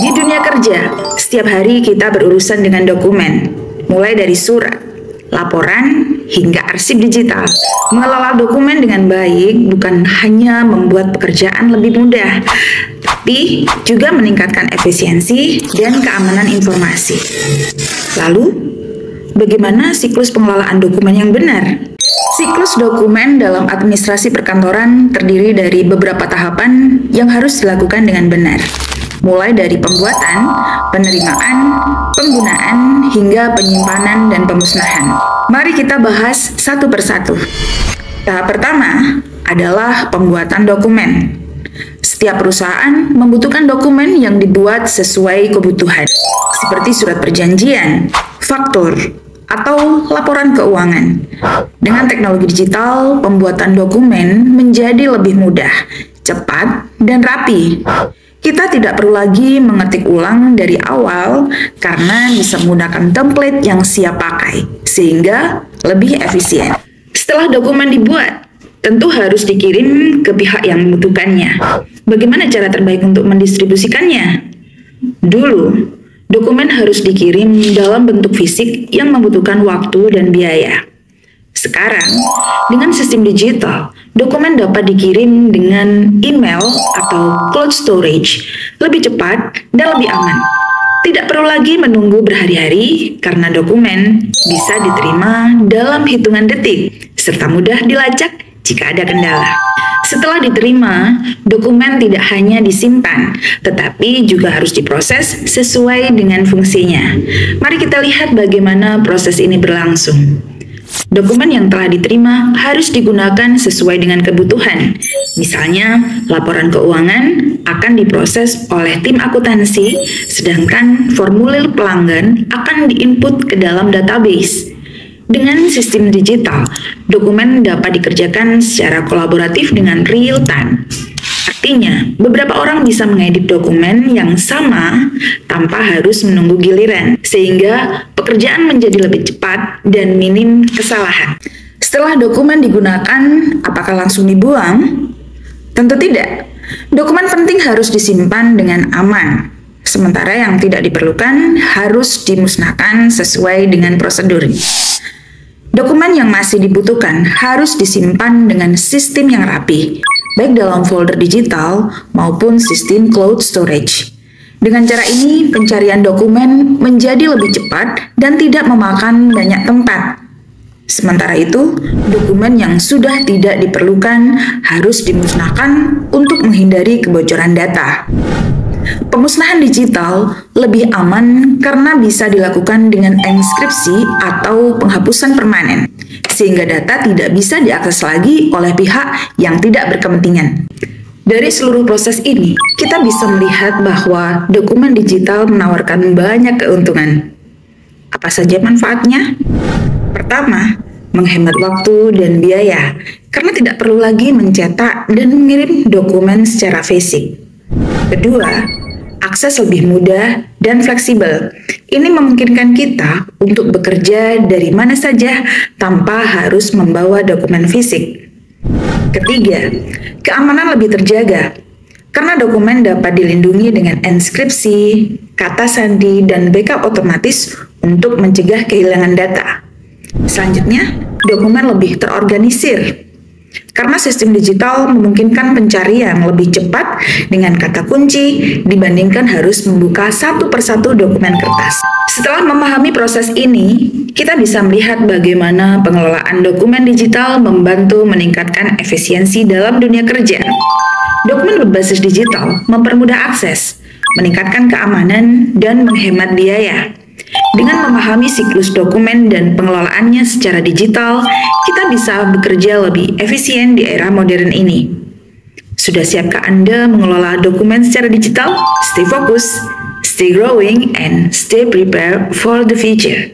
Di dunia kerja, setiap hari kita berurusan dengan dokumen, mulai dari surat, laporan, hingga arsip digital. Mengelola dokumen dengan baik bukan hanya membuat pekerjaan lebih mudah, tapi juga meningkatkan efisiensi dan keamanan informasi. Lalu, bagaimana siklus pengelolaan dokumen yang benar? Siklus dokumen dalam administrasi perkantoran terdiri dari beberapa tahapan yang harus dilakukan dengan benar, mulai dari pembuatan, penerimaan, penggunaan, hingga penyimpanan dan pemusnahan. Mari kita bahas satu persatu. Tahap pertama adalah pembuatan dokumen. Setiap perusahaan membutuhkan dokumen yang dibuat sesuai kebutuhan, seperti surat perjanjian, faktur, atau laporan keuangan. Dengan teknologi digital, pembuatan dokumen menjadi lebih mudah, cepat, dan rapi. Kita tidak perlu lagi mengetik ulang dari awal karena bisa menggunakan template yang siap pakai, sehingga lebih efisien. Setelah dokumen dibuat, tentu harus dikirim ke pihak yang membutuhkannya. Bagaimana cara terbaik untuk mendistribusikannya? Dulu, dokumen harus dikirim dalam bentuk fisik yang membutuhkan waktu dan biaya. Sekarang, dengan sistem digital, dokumen dapat dikirim dengan email atau cloud storage, lebih cepat dan lebih aman. Tidak perlu lagi menunggu berhari-hari karena dokumen bisa diterima dalam hitungan detik, serta mudah dilacak jika ada kendala. Setelah diterima, dokumen tidak hanya disimpan, tetapi juga harus diproses sesuai dengan fungsinya. Mari kita lihat bagaimana proses ini berlangsung. Dokumen yang telah diterima harus digunakan sesuai dengan kebutuhan. Misalnya, laporan keuangan akan diproses oleh tim akuntansi, sedangkan formulir pelanggan akan diinput ke dalam database. Dengan sistem digital, dokumen dapat dikerjakan secara kolaboratif dengan real time. Artinya, beberapa orang bisa mengedit dokumen yang sama tanpa harus menunggu giliran, sehingga pekerjaan menjadi lebih cepat dan minim kesalahan. Setelah dokumen digunakan, apakah langsung dibuang? Tentu tidak. Dokumen penting harus disimpan dengan aman, sementara yang tidak diperlukan harus dimusnahkan sesuai dengan prosedurnya. Dokumen yang masih dibutuhkan harus disimpan dengan sistem yang rapi, baik dalam folder digital maupun sistem cloud storage. Dengan cara ini, pencarian dokumen menjadi lebih cepat dan tidak memakan banyak tempat. Sementara itu, dokumen yang sudah tidak diperlukan harus dimusnahkan untuk menghindari kebocoran data. Pemusnahan digital lebih aman karena bisa dilakukan dengan enskripsi atau penghapusan permanen, sehingga data tidak bisa diakses lagi oleh pihak yang tidak berkepentingan. Dari seluruh proses ini, kita bisa melihat bahwa dokumen digital menawarkan banyak keuntungan. Apa saja manfaatnya? Pertama, menghemat waktu dan biaya, karena tidak perlu lagi mencetak dan mengirim dokumen secara fisik. Kedua, akses lebih mudah dan fleksibel. Ini memungkinkan kita untuk bekerja dari mana saja tanpa harus membawa dokumen fisik. Ketiga, keamanan lebih terjaga. Karena dokumen dapat dilindungi dengan enskripsi, kata sandi, dan backup otomatis untuk mencegah kehilangan data. Selanjutnya, dokumen lebih terorganisir. Karena sistem digital memungkinkan pencarian lebih cepat dengan kata kunci dibandingkan harus membuka satu persatu dokumen kertas. Setelah memahami proses ini, kita bisa melihat bagaimana pengelolaan dokumen digital membantu meningkatkan efisiensi dalam dunia kerja. Dokumen berbasis digital mempermudah akses, meningkatkan keamanan, dan menghemat biaya. Dengan memahami siklus dokumen dan pengelolaannya secara digital, kita bisa bekerja lebih efisien di era modern ini. Sudah siapkah Anda mengelola dokumen secara digital? Stay fokus, stay growing, and stay prepared for the future.